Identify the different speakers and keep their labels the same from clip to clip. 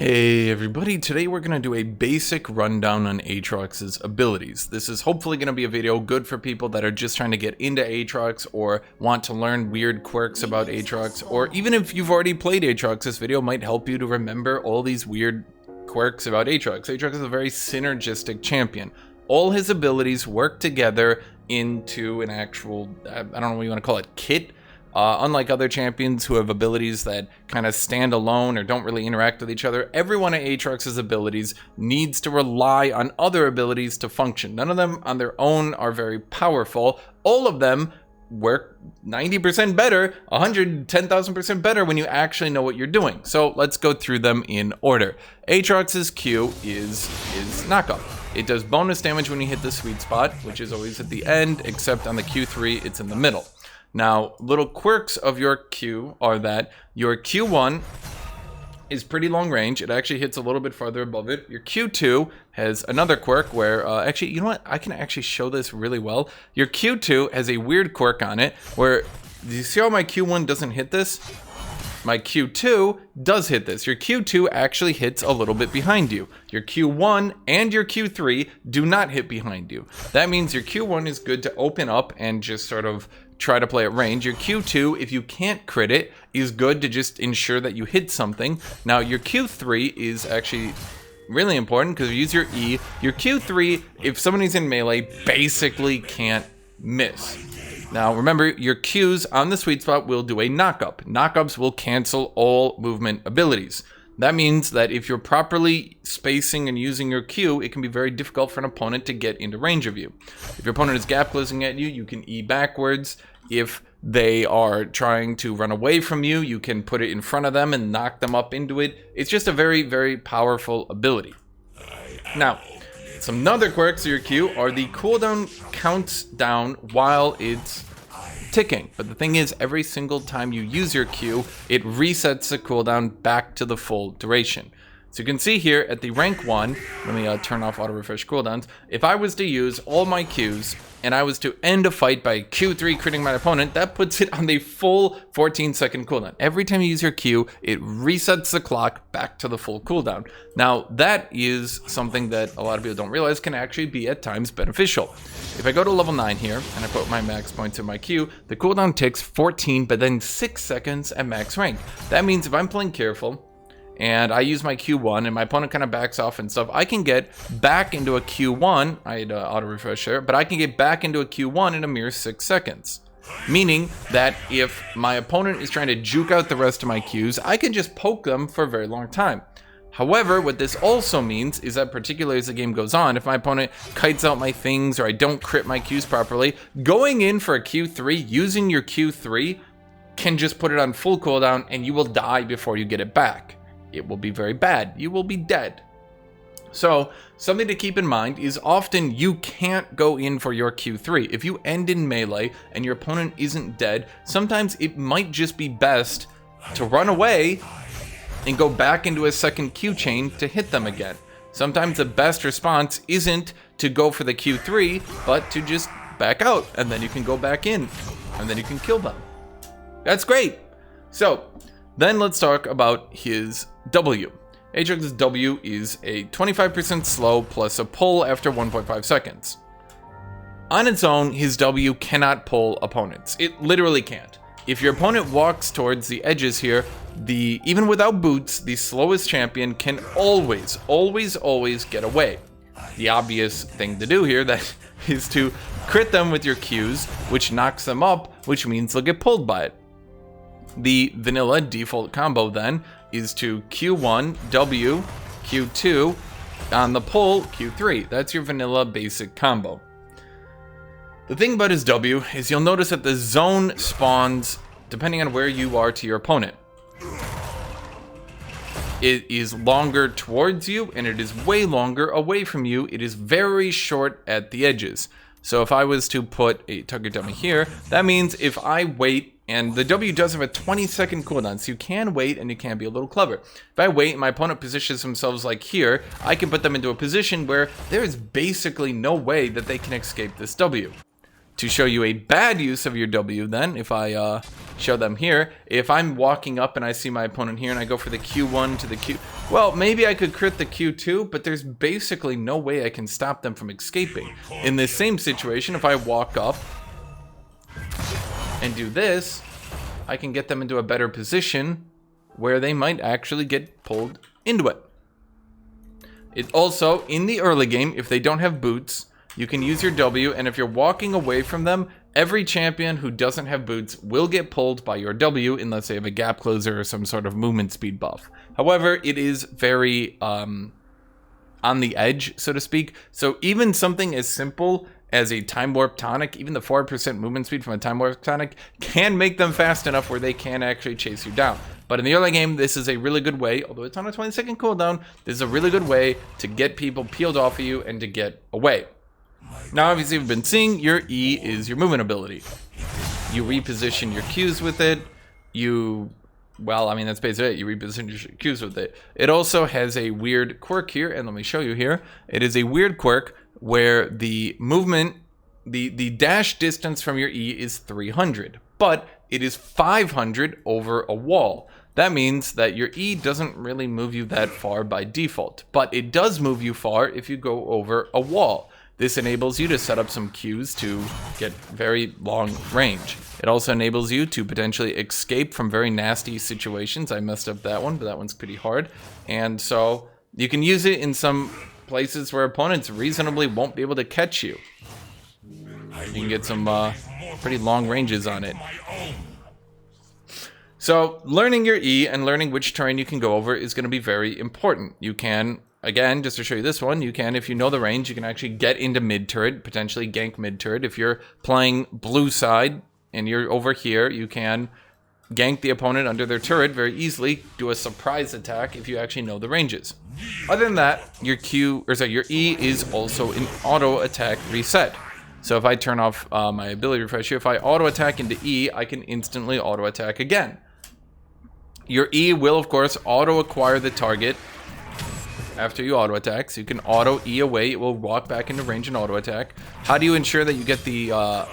Speaker 1: Hey everybody, today we're going to do a basic rundown on Aatrox's abilities. This is hopefully going to be a video good for people that are just trying to get into Aatrox or want to learn weird quirks about Aatrox, or even if you've already played Aatrox, this video might help you to remember all these weird quirks about Aatrox. Aatrox is a very synergistic champion. All his abilities work together into an actual, I don't know what you want to call it, kit. Unlike other champions who have abilities that kind of stand alone or don't really interact with each other, every one of Aatrox's abilities needs to rely on other abilities to function. None of them on their own are very powerful. All of them work 90% better, 110,000% better when you actually know what you're doing. So let's go through them in order. Aatrox's Q is knockup. It does bonus damage when you hit the sweet spot, which is always at the end, except on the Q3, it's in the middle. Now, little quirks of your Q are that your Q1 is pretty long range. It actually hits a little bit farther above it. Your Q2 has another quirk where, actually, you know what? I can actually show this really well. Your Q2 has a weird quirk on it where, do you see how my Q1 doesn't hit this? My Q2 does hit this. Your Q2 actually hits a little bit behind you. Your Q1 and your Q3 do not hit behind you. That means your Q1 is good to open up and just sort of try to play at range. Your Q2, if you can't crit it, is good to just ensure that you hit something. Now, your Q3 is actually really important because you use your E. Your Q3, if somebody's in melee, basically can't miss. Now, remember, your Qs on the sweet spot will do a knockup. Knockups will cancel all movement abilities. That means that if you're properly spacing and using your Q, it can be very difficult for an opponent to get into range of you. If your opponent is gap closing at you, you can E backwards. If they are trying to run away from you, you can put it in front of them and knock them up into it. It's just a very, very powerful ability. Now, some other quirks of your Q are the cooldown counts down while it's ticking. But the thing is, every single time you use your Q, it resets the cooldown back to the full duration. So you can see here at the rank 1, let me turn off auto refresh cooldowns. If I was to use all my Qs and I was to end a fight by Q3 critting my opponent, that puts it on the full 14-second cooldown. Every time you use your Q, it resets the clock back to the full cooldown. Now, that is something that a lot of people don't realize can actually be at times beneficial. If I go to level 9 here and I put my max points in my Q, the cooldown ticks 14, but then 6 seconds at max rank. That means if I'm playing careful, and I use my Q1 and my opponent kind of backs off and stuff, I can get back into a Q1, I had auto refresh there, but I can get back into a Q1 in a mere 6 seconds. Meaning that if my opponent is trying to juke out the rest of my Qs, I can just poke them for a very long time. However, what this also means is that particularly as the game goes on, if my opponent kites out my things or I don't crit my Qs properly, going in for a Q3, using your Q3 can just put it on full cooldown and you will die before you get it back. It will be very bad. You will be dead. So, something to keep in mind is often you can't go in for your Q3. If you end in melee and your opponent isn't dead, sometimes it might just be best to run away and go back into a second Q chain to hit them again. Sometimes the best response isn't to go for the Q3, but to just back out, and then you can go back in, and then you can kill them. That's great. So, then let's talk about his W. Aatrox's W is a 25% slow plus a pull after 1.5 seconds. On its own, his W cannot pull opponents. It literally can't. If your opponent walks towards the edges here, even without boots, the slowest champion can always get away. The obvious thing to do here that is to crit them with your Qs, which knocks them up, which means they'll get pulled by it. The vanilla default combo then is to Q1, W, Q2, on the pull, Q3. That's your vanilla basic combo. The thing about his W is you'll notice that the zone spawns depending on where you are to your opponent. It is longer towards you and it is way longer away from you. It is very short at the edges. So if I was to put a Tugger Dummy here, that means if I wait, and the W does have a 20-second cooldown, so you can wait and you can be a little clever. If I wait and my opponent positions themselves like here, I can put them into a position where there is basically no way that they can escape this W. To show you a bad use of your W then, if I show them here. If I'm walking up and I see my opponent here and I go for the Q1 to the Q... Well, maybe I could crit the Q2, but there's basically no way I can stop them from escaping. In this same situation, if I walk up and do this, I can get them into a better position where they might actually get pulled into it. It also, in the early game, if they don't have boots, you can use your W, and if you're walking away from them, every champion who doesn't have boots will get pulled by your W unless they have a gap closer or some sort of movement speed buff. However, it is very on the edge, so to speak. So even something as simple as a time warp tonic, even the 4% movement speed from a time warp tonic, can make them fast enough where they can actually chase you down. But in the early game, this is a really good way, although it's on a 20-second cooldown, this is a really good way to get people peeled off of you and to get away. Now, obviously, we've been seeing your E is your movement ability. You reposition your Qs with it. Well, I mean, that's basically it. You reposition your Qs with it. It also has a weird quirk here, and let me show you here. It is a weird quirk where the movement, the dash distance from your E is 300, but it is 500 over a wall. That means that your E doesn't really move you that far by default, but it does move you far if you go over a wall. This enables you to set up some Qs to get very long range. It also enables you to potentially escape from very nasty situations. I messed up that one, but that one's pretty hard. And so you can use it in some places where opponents reasonably won't be able to catch you. You can get some pretty long ranges on it. So learning your E and learning which terrain you can go over is going to be very important. You can, again, just to show you this one, you can, if you know the range, you can actually get into mid-turret, potentially gank mid-turret. If you're playing blue side and you're over here, you can gank the opponent under their turret very easily, do a surprise attack if you actually know the ranges. Other than that, your E is also an auto attack reset. So if I turn off my ability refresh here, if I auto attack into E, I can instantly auto attack again. Your E will, of course, auto acquire the target after you auto attack. So you can auto E away. It will walk back into range and auto attack. How do you ensure that you get the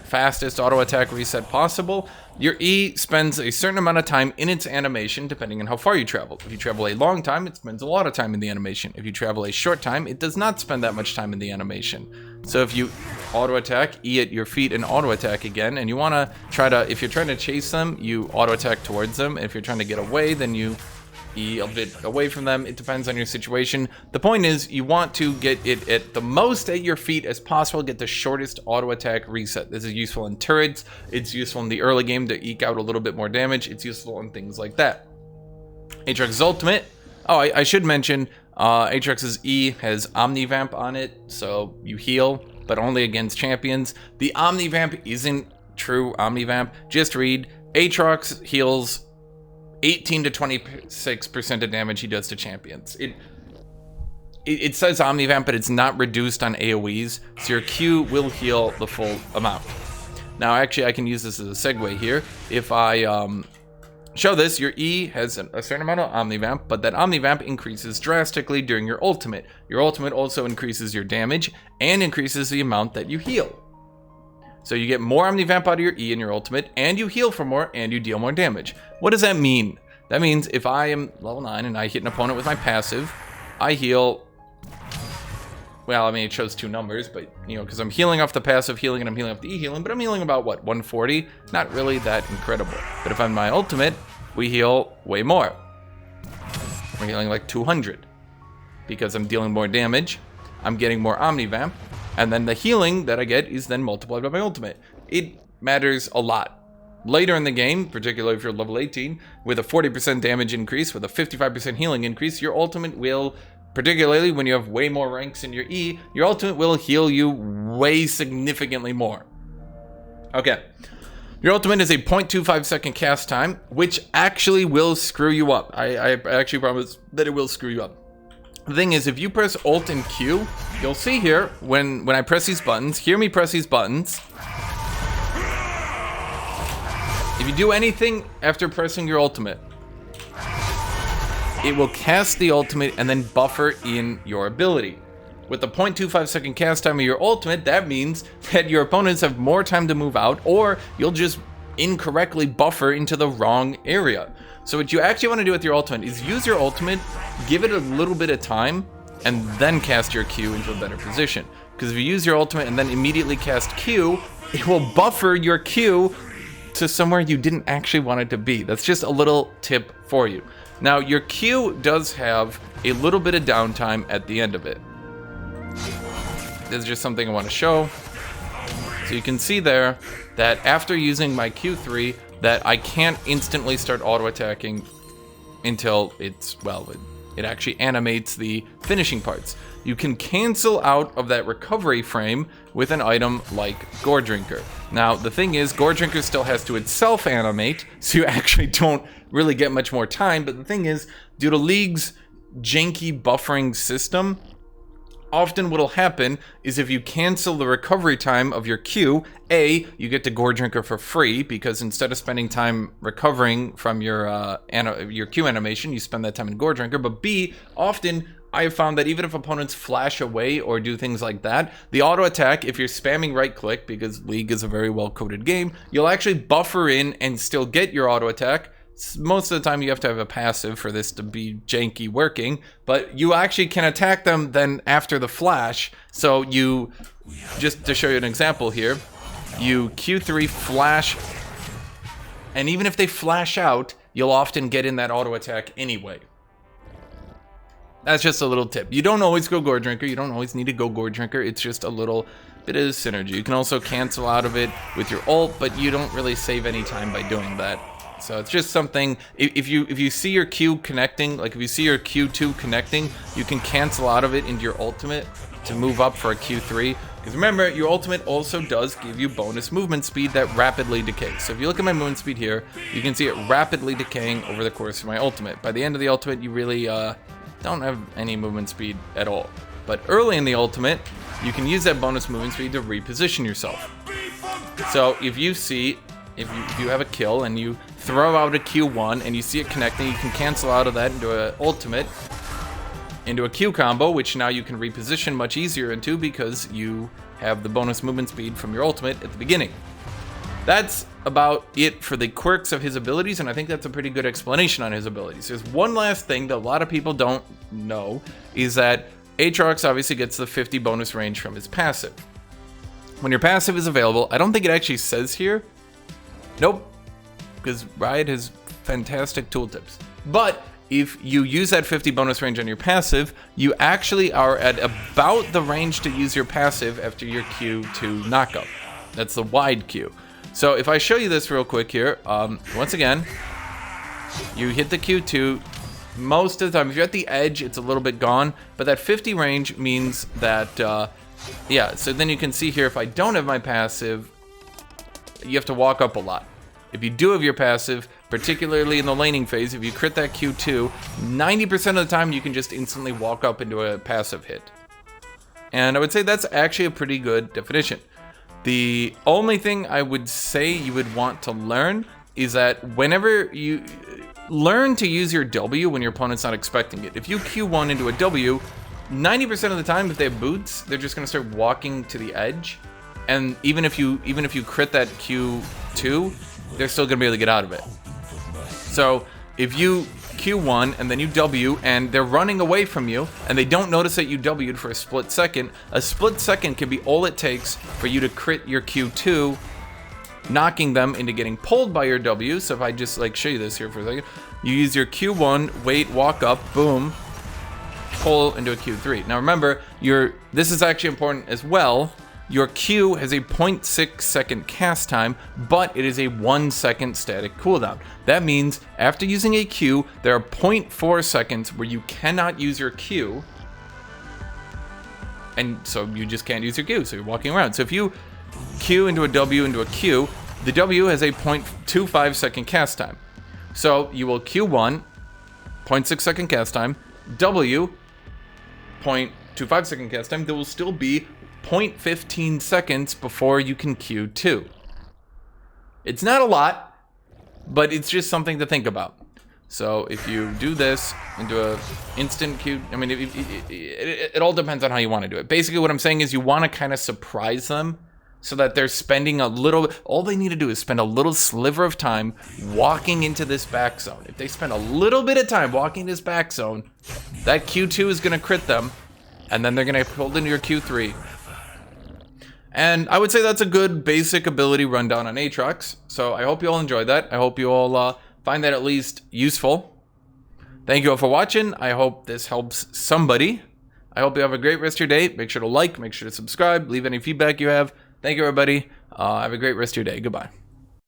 Speaker 1: fastest auto attack reset possible? Your E spends a certain amount of time in its animation depending on how far you travel. If you travel a long time, it spends a lot of time in the animation. If you travel a short time, it does not spend that much time in the animation. So if you auto attack, E at your feet and auto attack again, and you want to try to, if you're trying to chase them, you auto attack towards them. If you're trying to get away, then you E a bit away from them. It depends on your situation. The point is, you want to get it at the most at your feet as possible, get the shortest auto attack reset. This is useful in turrets. It's useful in the early game to eke out a little bit more damage. It's useful in things like that. Aatrox's ultimate. Oh, I should mention, Aatrox's E has Omnivamp on it, so you heal, but only against champions. The Omnivamp isn't true Omnivamp. Just read, Aatrox heals 18 to 26% of damage he does to champions. It says Omnivamp, but it's not reduced on AoEs, so your Q will heal the full amount. Now, actually, I can use this as a segue here. If I show this, your E has a certain amount of Omnivamp, but that Omnivamp increases drastically during your ultimate. Your ultimate also increases your damage and increases the amount that you heal. So you get more Omnivamp out of your E in your ultimate, and you heal for more, and you deal more damage. What does that mean? That means if I am level 9 and I hit an opponent with my passive, I heal... Well, I mean, it shows two numbers, but, you know, because I'm healing off the passive healing and I'm healing off the E healing, but I'm healing about, what, 140? Not really that incredible. But if I'm my ultimate, we heal way more. We're healing like 200. Because I'm dealing more damage, I'm getting more Omnivamp, and then the healing that I get is then multiplied by my ultimate. It matters a lot. Later in the game, particularly if you're level 18, with a 40% damage increase, with a 55% healing increase, your ultimate will, particularly when you have way more ranks in your E, your ultimate will heal you way significantly more. Okay. Your ultimate is a 0.25 second cast time, which actually will screw you up. I actually promise that it will screw you up. The thing is, if you press Alt and Q, you'll see here, when I press these buttons, hear me press these buttons. If you do anything after pressing your ultimate, it will cast the ultimate and then buffer in your ability. With the 0.25 second cast time of your ultimate, that means that your opponents have more time to move out, or you'll just incorrectly buffer into the wrong area. So what you actually want to do with your ultimate is use your ultimate, give it a little bit of time, and then cast your Q into a better position. Because if you use your ultimate and then immediately cast Q, it will buffer your Q to somewhere you didn't actually want it to be. That's just a little tip for you. Now, your Q does have a little bit of downtime at the end of it. This is just something I want to show. So you can see there that after using my Q3, that I can't instantly start auto-attacking until it's, well, it actually animates the finishing parts. You can cancel out of that recovery frame with an item like Gore Drinker. Now, the thing is, Gore Drinker still has to itself animate, so you actually don't really get much more time, but the thing is, due to League's janky buffering system, often what'll happen is if you cancel the recovery time of your Q, A, you get to Gore Drinker for free, because instead of spending time recovering from your Q animation, you spend that time in Gore Drinker, but B, often I have found that even if opponents flash away or do things like that, the auto attack, if you're spamming right click, because League is a very well coded game, you'll actually buffer in and still get your auto attack. Most of the time you have to have a passive for this to be janky working, but you actually can attack them then after the flash. So you, just to show you an example here, you Q3 flash, and even if they flash out, you'll often get in that auto attack anyway. That's just a little tip. You don't always go Gore Drinker. You don't always need to go Gore Drinker. It's just a little bit of synergy. You can also cancel out of it with your ult, but you don't really save any time by doing that. So it's just something, if you see your Q connecting, like if you see your Q2 connecting, you can cancel out of it into your ultimate to move up for a Q3. Because remember, your ultimate also does give you bonus movement speed that rapidly decays. So if you look at my movement speed here, you can see it rapidly decaying over the course of my ultimate. By the end of the ultimate, you really don't have any movement speed at all. But early in the ultimate, you can use that bonus movement speed to reposition yourself. So if you see, if you have a kill and you throw out a Q1 and you see it connecting, you can cancel out of that into an ultimate, into a Q combo, which now you can reposition much easier into because you have the bonus movement speed from your ultimate at the beginning. That's about it for the quirks of his abilities, and I think that's a pretty good explanation on his abilities. There's one last thing that a lot of people don't know, is that Aatrox obviously gets the 50 bonus range from his passive. When your passive is available, I don't think it actually says here. Nope, because Riot has fantastic tooltips. But if you use that 50 bonus range on your passive, you actually are at about the range to use your passive after your Q2 knockup. That's the wide Q. So if I show you this real quick here, once again, you hit the Q2. Most of the time, if you're at the edge, it's a little bit gone, but that 50 range means that, yeah, so then you can see here, if I don't have my passive, you have to walk up a lot. If you do have your passive, particularly in the laning phase, if you crit that Q2, 90% of the time you can just instantly walk up into a passive hit. And I would say that's actually a pretty good definition. The only thing I would say you would want to learn is that whenever you learn to use your W when your opponent's not expecting it. If you Q1 into a W, 90% of the time if they have boots, they're just gonna start walking to the edge. And even if you crit that Q2, they're still gonna be able to get out of it. So if you Q1 and then you W and they're running away from you and they don't notice that you W'd for a split second can be all it takes for you to crit your Q2, knocking them into getting pulled by your W. So if I just like show you this here for a second, you use your Q1, wait, walk up, boom, pull into a Q3. Now remember, this is actually important as well. Your Q has a 0.6 second cast time, but it is a 1 second static cooldown. That means after using a Q, there are 0.4 seconds where you cannot use your Q, and so you just can't use your Q, so you're walking around. So if you Q into a W into a Q, the W has a 0.25 second cast time. So you will Q1, 0.6 second cast time, W, 0.25 second cast time. There will still be 0.15 seconds before you can Q2. It's not a lot, but it's just something to think about. So if you do this into a instant Q, I mean, it all depends on how you want to do it. Basically what I'm saying is you want to kind of surprise them so that they're spending a little, all they need to do is spend a little sliver of time walking into this back zone. If they spend a little bit of time walking this back zone, that Q2 is going to crit them, and then they're going to pull into your Q3. And I would say that's a good basic ability rundown on Aatrox. So I hope you all enjoyed that. I hope you all find that at least useful. Thank you all for watching. I hope this helps somebody. I hope you have a great rest of your day. Make sure to like, make sure to subscribe, leave any feedback you have. Thank you, everybody. Have a great rest of your day. Goodbye.